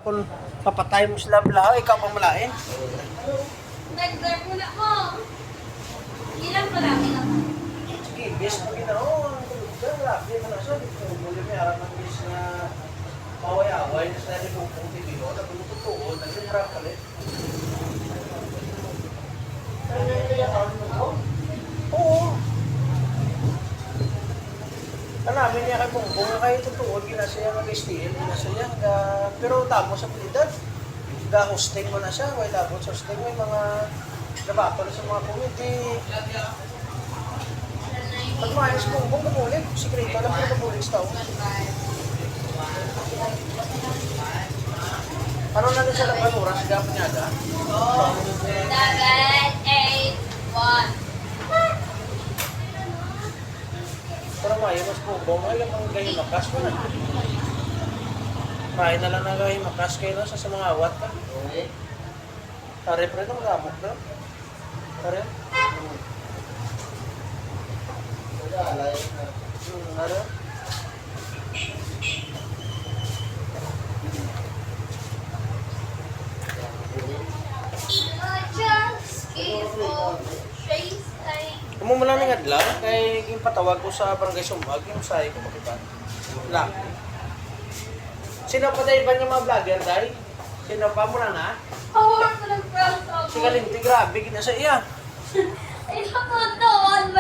Kung papatay mo sila bala, ikaw pang malain. Nag-drive mo na mo. Ilan pa lang, ilan pa. Sige, best mo ginaon. Grabe mo na siya. Muli may harap ng best na maway-away na sila rin kung titilo. Nagulututuon, nag-imprap kalit. Oo. Namin niya kay Bongbong na kayo tutuon, ginasaya mag-STL, ginasaya. Pero tamo sa pilidad. Hosting mo na siya, may labot sa hosting. May mga nabato na sa mga committee. Pag maayos Bongbong, kamulit. Sikrito lang pero kamulit sa tao. Ano na rin siya lang ang oras? Gapon niya da? 7, 8, 1. Pero maayo mas Bongbong, ay lang mga gayon makas mo na. Kain na lang na gayon makas kayo na sa mga awat ka. Tari pa rin ang gamot na. Tari? Tari? Kamu mo lang ng adlaw, kay yung patawag ko sa barangay Sumbag, yung sayo ko makipan. Lang. Sino pa tayo ba yung mga vlogger, day? Sino pa mo na? Power ko ng proud Si Kalinti, grabe, ginasa iya. Ay, nakutuon.